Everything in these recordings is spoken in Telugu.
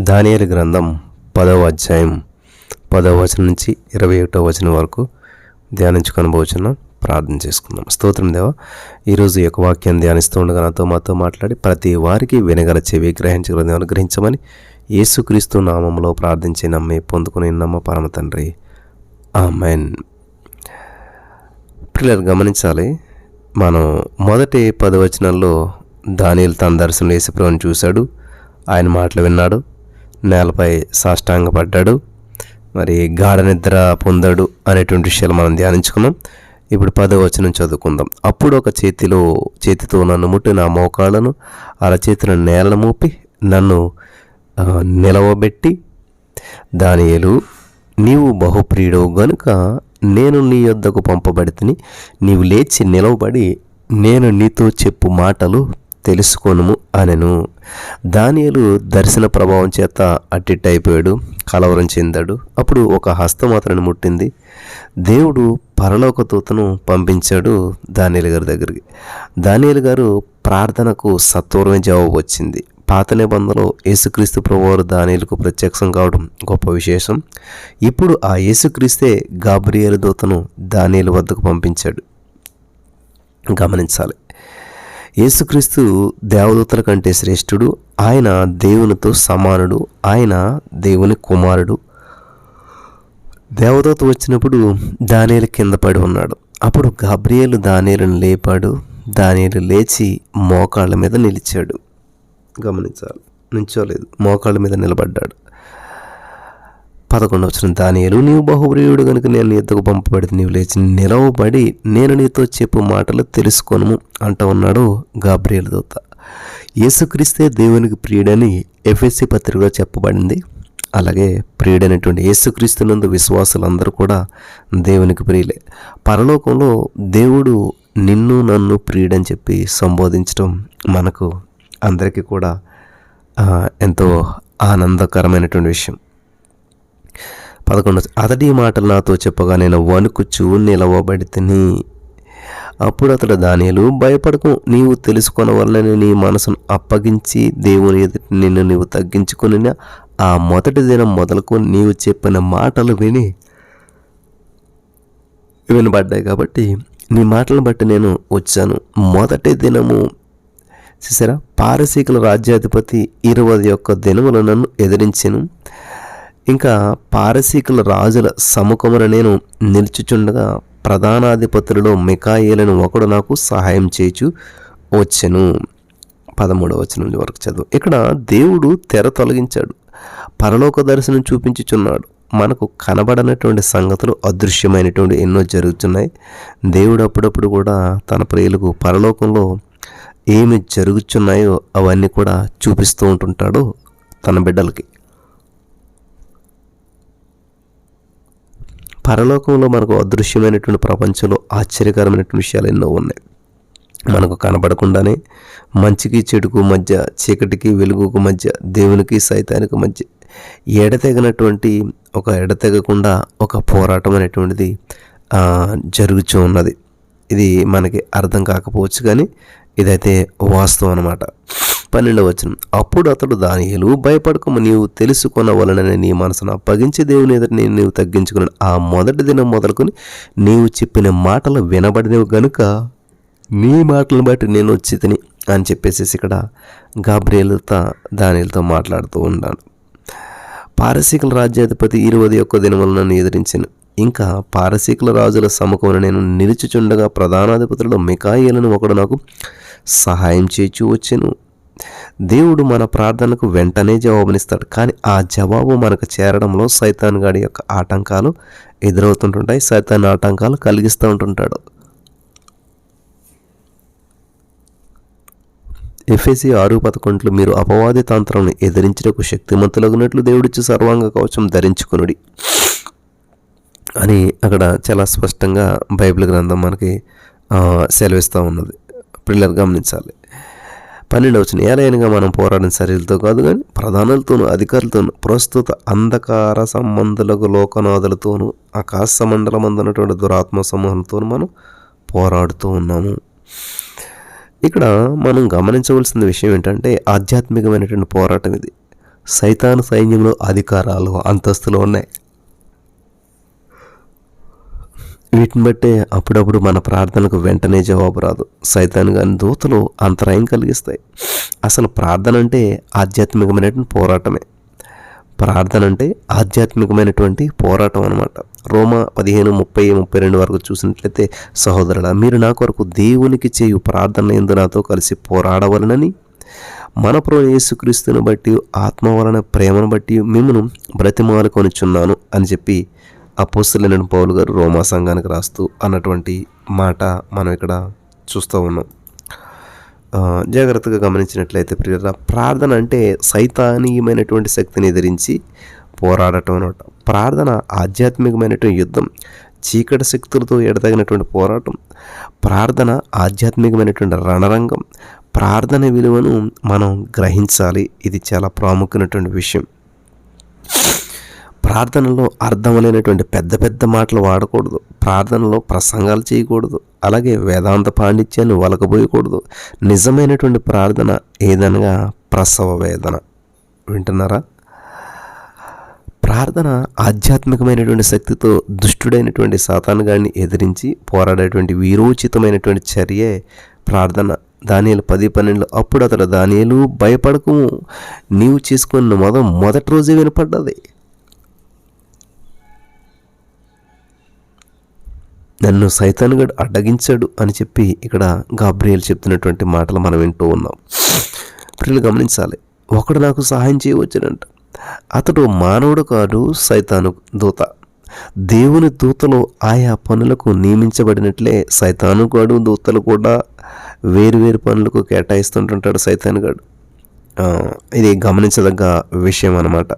దానియేలు గ్రంథం 10వ అధ్యాయం 10వ వచనం నుంచి 21వ వచనం వరకు ధ్యానించుకొని పోచున్నాం. ప్రార్థన చేసుకుందాం. స్తోత్రం దేవా, ఈరోజు ఈ యొక్క వాక్యాన్ని ధ్యానిస్తూ ఉండగా మాతో మాట్లాడి ప్రతి వారికి వినగల చెవి గ్రహించగల అనుగ్రహించమని యేసుక్రీస్తు నామంలో ప్రార్థించి నమ్మి పొందుకుని నమ్మ పరమ తండ్రి, ఆమెన్. పిల్లలు గమనించాలి, మనం మొదటి 10 వచనాల్లో దానియేలు తన దర్శనం యేసుప్రభువుని చూశాడు, ఆయన మాటలు విన్నాడు, నేలపై సాష్టాంగపడ్డాడు, మరి గాఢ నిద్ర పొందాడు అనేటువంటి విషయాలు మనం ధ్యానించుకున్నాం. ఇప్పుడు 10వ వచనం చదువుకుందాం. అప్పుడు ఒక చేతితో నన్ను ముట్టి నా మోకాళ్ళను అరచేతుల నేలను మోపి నన్ను నిలవబెట్టి, దానియేలు, నీవు బహుప్రియుడవు గనుక నేను నీ యొద్దకు పంపబడితిని, నీవు లేచి నిలవబడి నేను నీతో చెప్పు మాటలు తెలుసుకోనుము అనెను. దానియేలు దర్శన ప్రభావం చేత అట్టిట్టయిపోయాడు, కలవరం చెందాడు. అప్పుడు ఒక హస్తం అతనిని ముట్టింది. దేవుడు పరలోక దూతను పంపించాడు దానియేలు గారి దగ్గరికి. దానియేలు గారు ప్రార్థనకు సత్వరమే జవాబు వచ్చింది. పాత నిబంధనలో యేసుక్రీస్తు ప్రభువారు దానియేలుకు ప్రత్యక్షం కావడం గొప్ప విశేషం. ఇప్పుడు ఆ యేసుక్రీస్తే గాబ్రియేలు దూతను దానియేలు వద్దకు పంపించాడు. గమనించాలి, యేసుక్రీస్తు దేవదూతల కంటే శ్రేష్ఠుడు, ఆయన దేవునితో సమానుడు, ఆయన దేవుని కుమారుడు. దేవదూత వచ్చినప్పుడు దానియేలు కింద పడి ఉన్నాడు. అప్పుడు గాబ్రియేలు దానియేలును లేపాడు. దానియేలు లేచి మోకాళ్ళ మీద నిలిచాడు. గమనించాలి, నుంచోలేదు, మోకాళ్ళ మీద నిలబడ్డాడు. 11వ వచనం, దానియేలు, నీవు బహుప్రియుడు కనుక నేను నీ యొద్దకు పంపబడితే నీవు లేచి నిలవబడి నేను నీతో చెప్పు మాటలు తెలుసుకోను అంటూ ఉన్నాడు గాబ్రియేలు దూత. యేసుక్రీస్తే దేవునికి ప్రియుడని ఎఫెసీ పత్రికలో చెప్పబడింది. అలాగే ప్రియుడైనటువంటి యేసుక్రీస్తునందు విశ్వాసులందరూ కూడా దేవునికి ప్రియులే. పరలోకంలో దేవుడు నిన్ను నన్ను ప్రియుడని చెప్పి సంబోధించడం మనకు అందరికీ కూడా ఎంతో ఆనందకరమైనటువంటి విషయం. 11 అతడి మాటలు నాతో చెప్పగా నేను వణుకుచూ నిలవబడితిని. అప్పుడు అతడు, దానియేలు, భయపడకు, నీవు తెలుసుకొనవలనని నీ మనసును అప్పగించి దేవుని ఎదుట నిన్ను నీవు తగ్గించుకొని ఆ మొదటి దినం మొదలుకు నీవు చెప్పిన మాటలు వినబడ్డాయి కాబట్టి నీ మాటలను బట్టి నేను వచ్చాను. మొదటి దినము చూసారా, పారసీకుల రాజ్యాధిపతి 21 దినములు నన్ను ఎదిరించెను. ఇంకా పారసీకుల రాజుల సముఖమున నేను నిలుచుచుండగా ప్రధానాధిపతులలో మికాయేలను ఒకడు నాకు సహాయం చేయుచు వచ్చెను. 13వ వచనం వరకు చదువు. ఇక్కడ దేవుడు తెర తొలగించాడు, పరలోక దర్శనం చూపించుచున్నాడు. మనకు కనబడనటువంటి సంగతులు, అదృశ్యమైనటువంటి ఎన్నో జరుగుతున్నాయి. దేవుడు అప్పుడప్పుడు కూడా తన ప్రియులకు పరలోకంలో ఏమి జరుగుతున్నాయో అవన్నీ కూడా చూపిస్తూ ఉంటుంటాడు తన బిడ్డలకి. పరలోకంలో మనకు అదృశ్యమైనటువంటి ప్రపంచంలో ఆశ్చర్యకరమైనటువంటి విషయాలు ఎన్నో ఉన్నాయి. మనకు కనబడకుండానే మంచికి చెడుకు మధ్య, చీకటికి వెలుగుకు మధ్య, దేవునికి సైతానికి మధ్య ఎడతెగకుండా ఒక పోరాటం అనేటువంటిది జరుగుతూ ఉన్నది. ఇది మనకి అర్థం కాకపోవచ్చు, కానీ ఇదైతే వాస్తవం అన్నమాట. 12వ వచనం, అప్పుడు అతడు, దానియేలు, భయపడకము, నీవు తెలుసుకొనవలనని నీ మనసును అప్పగించి దేవుని ఎదుట నీవు తగ్గించుకుని ఆ మొదటి దినం మొదలుకొని నీవు చెప్పిన మాటలు వినబడినవి గనుక నీ మాటలను బట్టి నేను వచ్చి తిని అని చెప్పేసి ఇక్కడ గాబ్రియేలుతో దానియేలుతో మాట్లాడుతూ ఉన్నాను. పారసీకుల రాజ్యాధిపతి 21 దినములు నన్ను ఎదిరించాను. ఇంకా పారసీకుల రాజుల సముఖమున నేను నిలుచుచుండగా ప్రధానాధిపతులలో మికాయేలను ఒకడు నాకు సహాయం చేయించు వచ్చెను. దేవుడు మన ప్రార్థనకు వెంటనే జవాబునిస్తాడు, కానీ ఆ జవాబు మనకు చేరడంలో సైతాన్ గాడి యొక్క ఆటంకాలు ఎదురవుతుంటుంటాయి. సైతాన్ ఆటంకాలు కలిగిస్తూ ఉంటుంటాడు. ఎఫెసీ 6:11, మీరు అపవాది తంత్రాలను ఎదిరించుటకు శక్తిమంతులగునట్లు దేవుడిచ్చి సర్వాంగ కవచం ధరించుకొనుడి అని అక్కడ చాలా స్పష్టంగా బైబిల్ గ్రంథం మనకి సెలవిస్తూ ఉన్నది. పిల్లలు గమనించాలి. 12వ వచనం, ఏలైనగా మనం పోరాడిన శరీరంతో కాదు కానీ ప్రధానులతోనూ అధికారులతోనూ ప్రస్తుత అంధకార సంబంధులకు లోకనాథులతోనూ ఆకాశ మండలం అందున్నటువంటి దురాత్మ సమూహంతో మనం పోరాడుతూ ఉన్నాము. ఇక్కడ మనం గమనించవలసిన విషయం ఏంటంటే ఆధ్యాత్మికమైనటువంటి పోరాటం ఇది. సైతాను సైన్యంలో అధికారాలు, అంతస్తులు ఉన్నాయి. వీటిని బట్టే అప్పుడప్పుడు మన ప్రార్థనకు వెంటనే జవాబు రాదు. సైతాను గాని దూతలు అంతరాయం కలిగిస్తాయి. అసలు ప్రార్థన అంటే ఆధ్యాత్మికమైనటువంటి పోరాటమే. ప్రార్థన అంటే ఆధ్యాత్మికమైనటువంటి పోరాటం అనమాట. రోమా 15:30-32 వరకు చూసినట్లయితే, సహోదరుడా, మీరు నా కొరకు దేవునికి చేయు ప్రార్థన యందు నాతో కలిసి పోరాడవలనని మన ప్రభువైన యేసుక్రీస్తుని బట్టి ఆత్మ వలన ప్రేమను బట్టి మిమ్మను బ్రతిమాలుకొనుచున్నాను అని చెప్పి అపోస్తలుడైన పౌలు గారు రోమా సంఘానికి రాస్తూ అన్నటువంటి మాట మనం ఇక్కడ చూస్తూ ఉన్నాం. జాగ్రత్తగా గమనించినట్లయితే ప్రియులారా, ప్రార్థన అంటే సైతానీయమైనటువంటి శక్తిని ఎదిరించి పోరాడటం అనమాట. ప్రార్థన ఆధ్యాత్మికమైనటువంటి యుద్ధం, చీకటి శక్తులతో ఎడతగినటువంటి పోరాటం. ప్రార్థన ఆధ్యాత్మికమైనటువంటి రణరంగం. ప్రార్థన విలువను మనం గ్రహించాలి. ఇది చాలా ప్రాముఖ్యమైనటువంటి విషయం. ప్రార్థనలో అర్థం లేనటువంటి పెద్ద పెద్ద మాటలు వాడకూడదు. ప్రార్థనలో ప్రసంగాలు చేయకూడదు. అలాగే వేదాంత పాండిత్యాన్ని వలకబోయకూడదు. నిజమైనటువంటి ప్రార్థన ఏదనగా ప్రసవ వేదన. వింటున్నారా? ప్రార్థన ఆధ్యాత్మికమైనటువంటి శక్తితో దుష్టుడైనటువంటి సాతాను గారిని ఎదిరించి పోరాడేటువంటి వీరోచితమైనటువంటి చర్యే ప్రార్థన. దానియేలు 10:12 అప్పుడు అతడు, దానియేలు భయపడకము, నీవు చేసుకున్న మొదటి రోజే వినపడ్డది. నన్ను సైతానుగాడు అడ్డగించాడు అని చెప్పి ఇక్కడ గాబ్రియేల్ చెప్తున్నటువంటి మాటలు మనం వింటూ ఉన్నాం. ప్రియులు గమనించాలి. ఒకడు నాకు సహాయం చేయవచ్చునంట. అతడు మానవుడు కాదు, సైతాను దూత. దేవుని దూతలు ఆయా పనులకు నియమించబడినట్లే సైతాను గాడు దూతలు కూడా వేరు పనులకు కేటాయిస్తుంటుంటాడు సైతానుగాడు. ఇది గమనించదగ్గ విషయం అన్నమాట.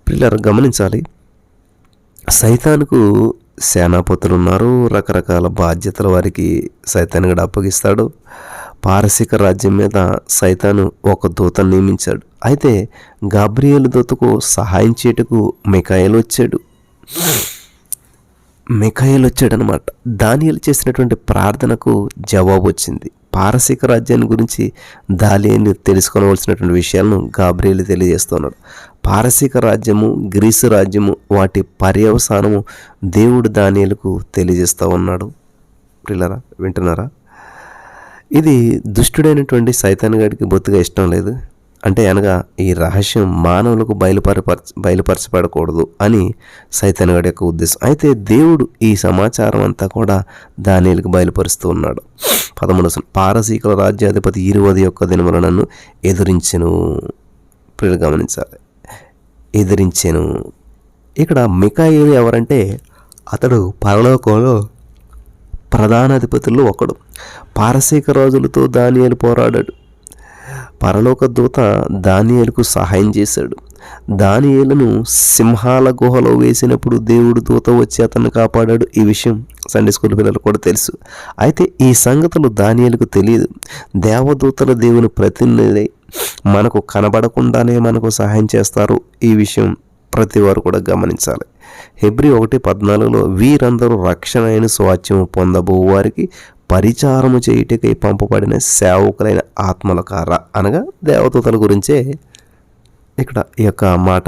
పిల్లలు గమనించాలి. సైతానుకు సేనాపతులు ఉన్నారు. రకరకాల బాధ్యతలు వారికి సైతానుగాడు అప్పగిస్తాడు. పారసీక రాజ్యం మీద సైతాను ఒక దూతను నియమించాడు. అయితే గాబ్రియేలు దూతకు సహాయం చేయటకు మిఖాయేలు వచ్చాడనమాట. దానియేలు చేసినటువంటి ప్రార్థనకు జవాబు వచ్చింది. పారసీక రాజ్యాన్ని గురించి దానియేలు తెలుసుకోవలసినటువంటి విషయాలను గాబ్రియేలు తెలియజేస్తున్నాడు. పారసీక రాజ్యము, గ్రీసు రాజ్యము, వాటి పర్యవసానము దేవుడు దానియేలుకు తెలియజేస్తూ ఉన్నాడు. ప్రియులారా, వింటున్నారా? ఇది దుష్టుడైనటువంటి సైతాను గాడికి బొత్తుగా ఇష్టం లేదు. అంటే అనగా ఈ రహస్యం మానవులకు బయలుపరచబడకూడదు అని సైతాను గాడి యొక్క ఉద్దేశం. అయితే దేవుడు ఈ సమాచారం అంతా కూడా దానియేలుకు బయలుపరుస్తూ ఉన్నాడు. 13 పారసీకుల రాజ్యాధిపతి 21 దినమున నన్ను ఎదిరించెను. ప్రియులు గమనించాలి, ఎదిరించెను. ఇక్కడ మిఖాయేలు ఎవరంటే అతడు పరలోకంలో ప్రధానాధిపతుల్లో ఒకడు. పారసీక రాజులతో దానియేలు పోరాడాడు. పరలోక దూత దానియేలుకు సహాయం చేశాడు. దానియేలును సింహాల గుహలో వేసినప్పుడు దేవుడు దూత వచ్చి అతన్ని కాపాడాడు. ఈ విషయం సండే స్కూల్ పిల్లలకు కూడా తెలుసు. అయితే ఈ సంగతులు దానియేలుకు తెలియదు. దేవదూతల దేవుని ప్రతినిధి మనకు కనబడకుండానే మనకు సహాయం చేస్తారు. ఈ విషయం ప్రతి వారు కూడా గమనించాలి. హెబ్రీ 1:14 వీరందరూ రక్షణ అయిన స్వాస్థ్యము పొందబో వారికి పరిచారము చేయుటకై పంపబడిన సేవకులైన ఆత్మల కార, అనగా దేవదూతల గురించే ఇక్కడ ఈ యొక్క మాట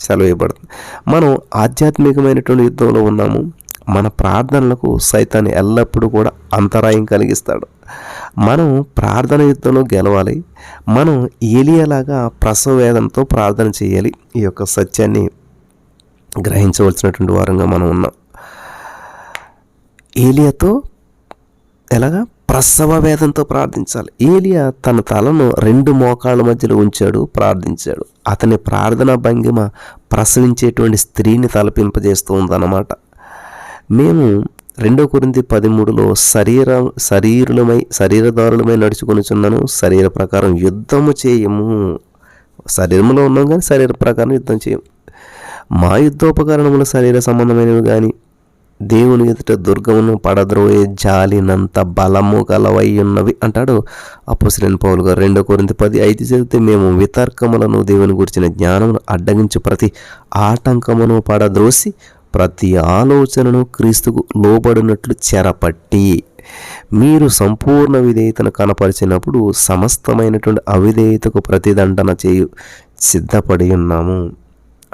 సెలవేయబడుతుంది. మనం ఆధ్యాత్మికమైనటువంటి యుద్ధంలో ఉన్నాము. మన ప్రార్థనలకు సైతాను ఎల్లప్పుడూ కూడా అంతరాయం కలిగిస్తాడు. మనం ప్రార్థన యుద్ధంలో గెలవాలి. మనం ఏలియాలాగా ప్రసవ వేదంతో ప్రార్థన చేయాలి. ఈ యొక్క సత్యాన్ని గ్రహించవలసినటువంటి వారంగా మనం ఉన్నాం. ఏలియాతో ఎలాగా ప్రసవ వేదంతో ప్రార్థించాలి. ఏలియా తన తలను 2 మోకాళ్ళ మధ్యలో ఉంచాడు, ప్రార్థించాడు. అతని ప్రార్థనా భంగిమ ప్రసవించేటువంటి స్త్రీని తలపింపజేస్తూ ఉందన్నమాట. మేము 2 కొరింథీ 13 శరీరదారులమై నడుచుకొనుచున్నాను, శరీర ప్రకారం యుద్ధము చేయము. శరీరంలో ఉన్నాం కానీ శరీర ప్రకారం యుద్ధం చేయము. మా యుద్ధోపకరణములు శరీర సంబంధమైనవి కానీ దేవుని ఎదుట దుర్గమును పడద్రోయే జాలినంత బలము గలవై ఉన్నవి అంటాడు అపోస్తలుడైన పౌలు గారు. 2 కొరింథీ 10:5 చదివితే, మేము వితర్కములను దేవుని గురించిన జ్ఞానమును అడ్డగించు ప్రతి ఆటంకమును పడద్రోసి ప్రతి ఆలోచనను క్రీస్తుకు లోబడినట్లు చెరపట్టి మీరు సంపూర్ణ విధేయతను కనపరిచినప్పుడు సమస్తమైనటువంటి అవిధేయతకు ప్రతిదండన సిద్ధపడి ఉన్నాము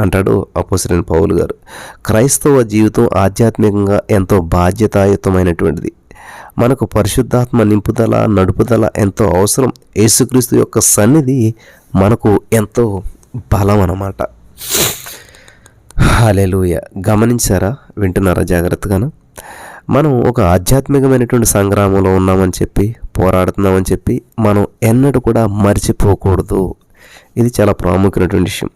అంటాడు అపోస్తలుడైన పౌలు గారు. క్రైస్తవ జీవితం ఆధ్యాత్మికంగా ఎంతో బాధ్యతాయుతమైనటువంటిది. మనకు పరిశుద్ధాత్మ నింపుదల, నడుపుదల ఎంతో అవసరం. యేసుక్రీస్తు యొక్క సన్నిధి మనకు ఎంతో బలం అన్నమాట. హల్లెలూయా. గమనించారా? వింటున్నారా జాగ్రత్తగాను? మనం ఒక ఆధ్యాత్మికమైనటువంటి సంగ్రామంలో ఉన్నామని చెప్పి, పోరాడుతున్నామని చెప్పి మనం ఎన్నడూ కూడా మర్చిపోకూడదు. ఇది చాలా ప్రాముఖ్యమైనటువంటి విషయం.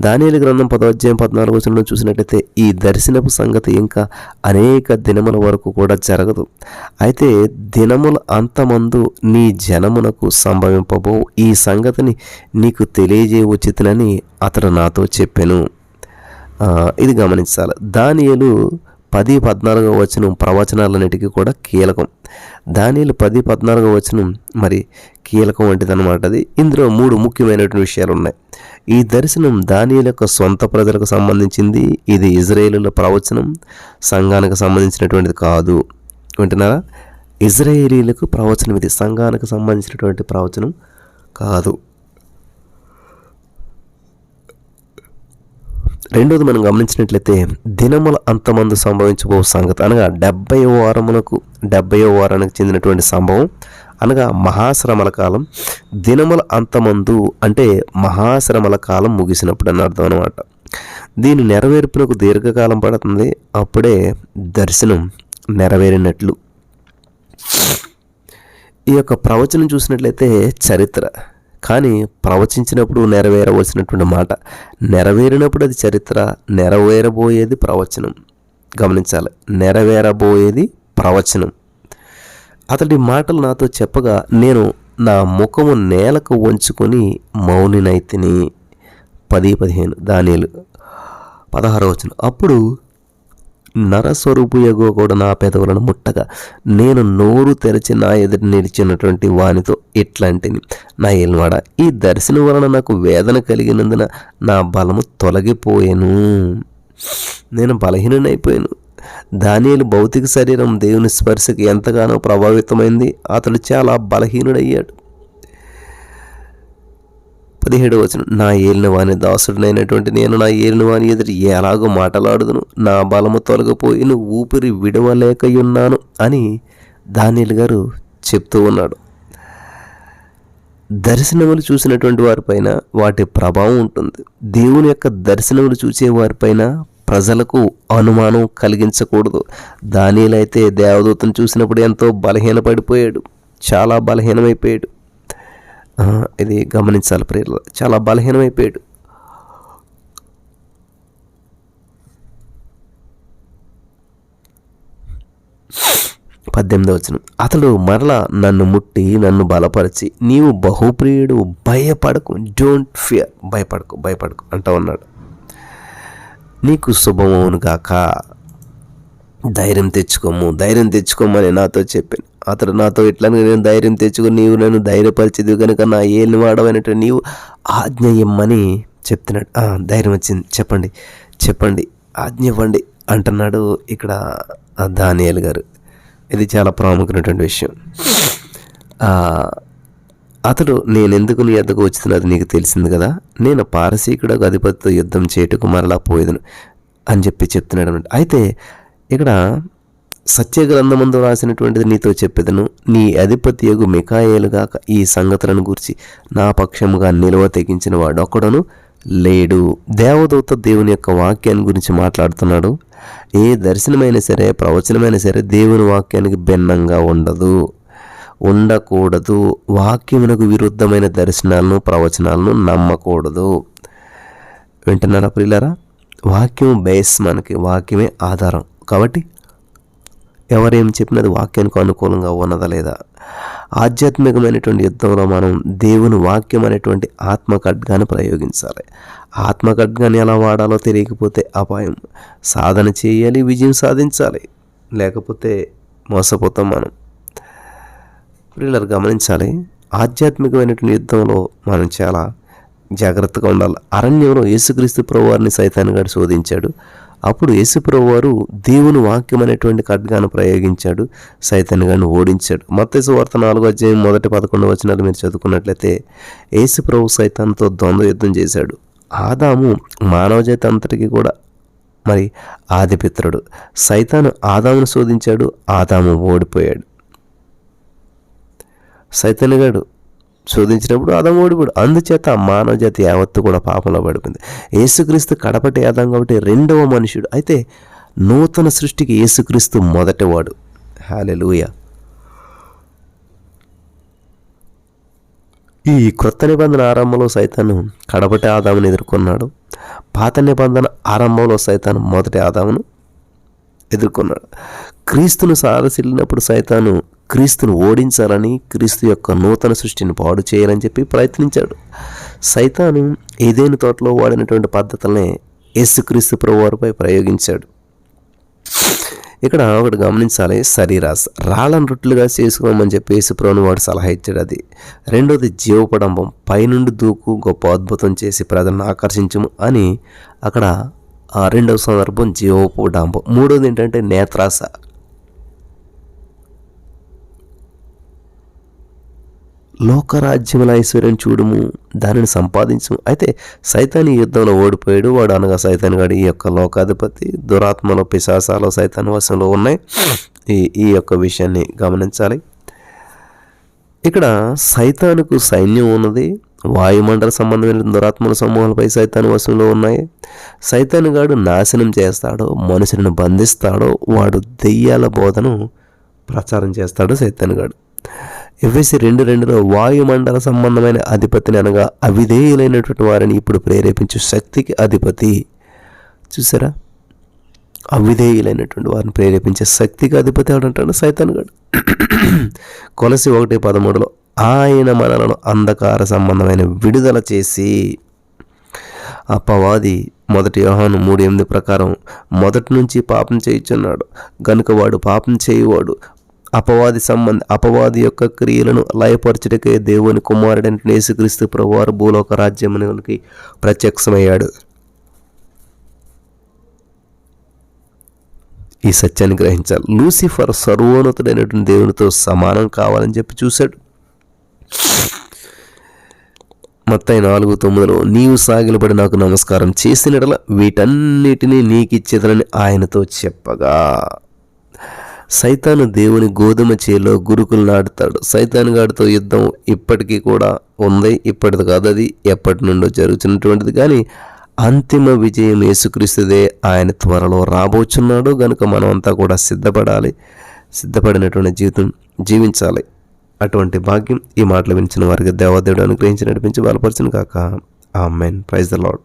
దానియేలు గ్రంథం 10వ అధ్యాయం 14వ వచనంలో చూసినట్లయితే ఈ దర్శనపు సంగతి ఇంకా అనేక దినముల వరకు కూడా జరగదు. అయితే దినముల అంతమందు నీ జనమునకు సంభవింపబో ఈ సంగతిని నీకు తెలియజేయవచ్చునని అతడు నాతో చెప్పెను. ఇది గమనించాలి. దానియేలు 10-14వ వచనం ప్రవచనాలన్నిటికీ కూడా కీలకం. దానియేలు 10-14వ వచనం మరి కీలకం వంటిదన్నమాట. అది ఇందులో 3 ముఖ్యమైనటువంటి విషయాలు ఉన్నాయి. ఈ దర్శనం దానియేలు యొక్క సొంత ప్రజలకు సంబంధించింది. ఇది ఇజ్రాయేలుల ప్రవచనం, సంఘానికి సంబంధించినటువంటిది కాదు. వింటున్నారా? ఇజ్రాయేలీలకు ప్రవచనం, ఇది సంఘానికి సంబంధించినటువంటి ప్రవచనం కాదు. రెండోది మనం గమనించినట్లయితే దినముల అంతమందు సంభవించబో సంగతి అనగా 70వ వారానికి చెందినటువంటి సంభవం అనగా మహాశ్రమల కాలం. దినముల అంతమందు అంటే మహాశ్రమల కాలం ముగిసినప్పుడు అని అర్థం అనమాట. దీని నెరవేర్పునకు దీర్ఘకాలం పడుతుంది. అప్పుడే దర్శనం నెరవేరినట్లు. ఈ యొక్క ప్రవచనం చూసినట్లయితే చరిత్ర, కానీ ప్రవచించినప్పుడు నెరవేరవలసినటువంటి మాట. నెరవేరినప్పుడు అది చరిత్ర, నెరవేరబోయేది ప్రవచనం. గమనించాలి, నెరవేరబోయేది ప్రవచనం. అతడి మాటలు నాతో చెప్పగా నేను నా ముఖము నేలకు వంచుకొని మౌనినైతిని. 10-15 దానియేలు 16వ వచనం. అప్పుడు నరస్వరూపుయగో కూడా నా పెదవులను ముట్టగా నేను నోరు తెరచి నా ఎదుట నిలిచినటువంటి వానితో ఇట్లాంటిని, నా ఏలినవాడా, ఈ దర్శనం వలన నాకు వేదన కలిగినందున నా బలము తొలగిపోయాను, నేను బలహీనైపోయాను. దానియేలు భౌతిక శరీరం దేవుని స్పర్శకి ఎంతగానో ప్రభావితమైంది. అతడు చాలా బలహీనుడయ్యాడు. 17వ వచనం. నా ఏలిన వాని దాసుడినైనటువంటి నేను నా ఏలిన వాని ఎదుటి ఎలాగో మాటలాడుదును, నా బలము తొలగిపోయి నువ్వు ఊపిరి విడవలేకయున్నాను అని దానియేలు గారు చెప్తూ ఉన్నాడు. దర్శనములు చూసినటువంటి వారిపైన వాటి ప్రభావం ఉంటుంది. దేవుని యొక్క దర్శనములు చూసే వారిపైన ప్రజలకు అనుమానం కలిగించకూడదు. దానియేలు అయితే దేవదూతను చూసినప్పుడు ఎంతో బలహీనపడిపోయాడు, చాలా బలహీనమైపోయాడు. ఇది గమనించాలి ప్రియులు, చాలా బలహీనమైపోయాడు. పద్దెనిమిదవ వచనం. అతడు మరలా నన్ను ముట్టి నన్ను బలపరిచి నీవు బహుప్రియుడు, భయపడకు, డోంట్ ఫియర్, భయపడకు అంటా ఉన్నాడు. నీకు శుభమవును గాక, ధైర్యం తెచ్చుకోమని నాతో చెప్పాను. అతడు నాతో ఇట్లా నేను ధైర్యం తెచ్చుకొని నీవు నన్ను ధైర్యపరిచేది కనుక నా ఏలిన వాడవైనట్టు నీవు ఆజ్ఞ ఇమ్మని చెప్తున్నాడు. ధైర్యం వచ్చింది, చెప్పండి ఆజ్ఞ ఇవ్వండి అంటున్నాడు ఇక్కడ దానియేలు గారు. ఇది చాలా ప్రాముఖ్యమైనటువంటి విషయం. అతడు నేనెందుకు నీ వద్దకు వచ్చినది నీకు తెలిసింది కదా, నేను పారసీకుడకు అధిపతితో యుద్ధం చేయుటకు మరలా పోయేదను అని చెప్తున్నాడు అన్నమాట. అయితే ఇక్కడ సత్యగ్రంథమందు రాసినటువంటిది నీతో చెప్పేదను, నీ అధిపతి యగు మిఖాయేలుగాక ఈ సంగతులను గూర్చి నా పక్షముగా నిలువ తెగించిన వాడు ఒక్కడును లేడు. దేవదూత దేవుని యొక్క వాక్యాన్ని గురించి మాట్లాడుతున్నాడు. ఏ దర్శనమైనా సరే, ప్రవచనమైనా సరే దేవుని వాక్యానికి భిన్నంగా ఉండకూడదు. వాక్యమునకు విరుద్ధమైన దర్శనాలను, ప్రవచనాలను నమ్మకూడదు. వింటున్నారా ప్రియులారా? వాక్యం బేస్, మనకి వాక్యమే ఆధారం. కాబట్టి ఎవరేం చెప్పినది వాక్యానికి అనుకూలంగా ఉన్నదా లేదా? ఆధ్యాత్మికమైనటువంటి యుద్ధంలో మనం దేవుని వాక్యం అనేటువంటి ఆత్మ ఖడ్గాన్ని ప్రయోగించాలి. ఆత్మ ఖడ్గాన్ని ఎలా వాడాలో తెలియకపోతే అపాయం. సాధన చేయాలి, విజయం సాధించాలి, లేకపోతే మోసపోతాం మనం. ప్రియులారా గమనించాలి, ఆధ్యాత్మికమైనటువంటి యుద్ధంలో మనం చాలా జాగ్రత్తగా ఉండాలి. అరణ్యంలో యేసుక్రీస్తు ప్రభువారిని సైతానుగాడు శోధించాడు. అప్పుడు యేసు ప్రభువారు దేవుని వాక్యం అనేటువంటి ఖడ్గాను ప్రయోగించాడు, సైతానుగాడిని ఓడించాడు. మత్తయి సువార్త 4వ అధ్యాయం 1-11 వచనాలు మీరు చదువుకున్నట్లయితే యేసు ప్రభు సైతాన్తో ద్వంద్వ యుద్ధం చేశాడు. ఆదాము మానవ జాతి అంతటికి కూడా మరి ఆదిపిత్రుడు. సైతాను ఆదామును శోధించాడు, ఆదాము ఓడిపోయాడు. సైతానుగాడు శోధించినప్పుడు ఆదాము ఓడిపోయాడు. అందుచేత మానవ జాతి యావత్తు కూడా పాపంలో పడిపోయింది. యేసుక్రీస్తు కడపటి ఆదాం కాబట్టి రెండవ మనుషుడు. అయితే నూతన సృష్టికి యేసుక్రీస్తు మొదటివాడు. హల్లెలూయా. ఈ క్రొత్త నిబంధన ఆరంభంలో సైతాను కడపటి ఆదామును ఎదుర్కొన్నాడు. పాత నిబంధన ఆరంభంలో సైతాను మొదటి ఆదామును ఎదుర్కొన్నాడు. క్రీస్తును సారసిల్లినప్పుడు సైతాను క్రీస్తును ఓడించాలని, క్రీస్తు యొక్క నూతన సృష్టిని పాడు చేయాలని చెప్పి ప్రయత్నించాడు. సైతాను ఏదైనా తోటలో వాడినటువంటి పద్ధతులనే యేసుక్రీస్తు ప్రభువారిపై ప్రయోగించాడు. ఇక్కడ ఒకటి గమనించాలి, శరీరాశ. రాళ్ళను రొట్టెలుగా చేసుకోమని చెప్పి యేసుప్రభుని వాడు సలహా ఇచ్చాడు. అది. రెండోది జీవపడంబం, పైనుండి దూకు, గొప్ప అద్భుతం చేసి ప్రజలను ఆకర్షించము అని అక్కడ రెండవ సందర్భం జీవోపడంబం. మూడోది ఏంటంటే నేత్రాశ. లోకరాజ్యముల ఐశ్వర్యం చూడుము, దానిని సంపాదించము. అయితే సైతాను ఈ యుద్ధంలో ఓడిపోయాడు. వాడు అనగా సైతానుగాడు ఈ యొక్క లోకాధిపతి, దురాత్మలో పిశాసాలు సైతాను వశంలో ఉన్నాయి. ఈ యొక్క విషయాన్ని గమనించాలి. ఇక్కడ సైతానుకు సైన్యం ఉన్నది. వాయుమండల సంబంధమైన దురాత్మల సమూహాలపై సైతాను వశంలో ఉన్నాయి. సైతానుగాడు నాశనం చేస్తాడో, మనుషులను బంధిస్తాడో, వాడు దెయ్యాల బోధను ప్రచారం చేస్తాడు సైతానుగాడు. ఎఫెసీ 2:2 వాయుమండల సంబంధమైన అధిపతిని అనగా అవిధేయులైనటువంటి వారిని ఇప్పుడు ప్రేరేపించే శక్తికి అధిపతి. చూసారా, అవిధేయులైనటువంటి వారిని ప్రేరేపించే శక్తికి అధిపతి ఎవడంటాడు? సైతానుగాడు. కొలసి 1:13 ఆయన మనలను అంధకార సంబంధమైన విడుదల చేసి, అపవాది 1 యోహాను 3:8 ప్రకారం మొదటి నుంచి పాపం చేయుచున్నాడు గనుక వాడు పాపం చేయువాడు. అపవాది యొక్క క్రియలను లయపరచుటకే దేవుని కుమారుడైన యేసుక్రీస్తు ప్రభువారు భూలోక రాజ్యమునికి ప్రత్యక్షమయ్యాడు. ఈ సత్యాన్ని గ్రహించాలి. లూసిఫర్ సర్వోన్నతుడైనటువంటి దేవునితో సమానం కావాలని చెప్పి చూశాడు. మత్తయి 4:9 నీవు సాగిలపడి నాకు నమస్కారం చేసినట్ల వీటన్నిటినీ నీకిచ్చేదనని ఆయనతో చెప్పగా, సైతాను దేవుని గోధుమ చేలో గురుకులు నాటుతాడు. సైతానుగాడితో యుద్ధం ఇప్పటికీ కూడా ఉంది. ఇప్పటిది కాదు, అది ఎప్పటి నుండో జరుగుతున్నటువంటిది. కానీ అంతిమ విజయం యేసుక్రీస్తుదే. ఆయన త్వరలో రాబోచున్నాడు. కనుక మనం అంతా కూడా సిద్ధపడాలి, సిద్ధపడినటువంటి జీవితం జీవించాలి. అటువంటి భాగ్యం ఈ మాటలు వినిచిన వారికి దేవాదేవుడు అనుగ్రహించి నడిపించి బలపరచును కాక. ఆమేన్. Praise the lord.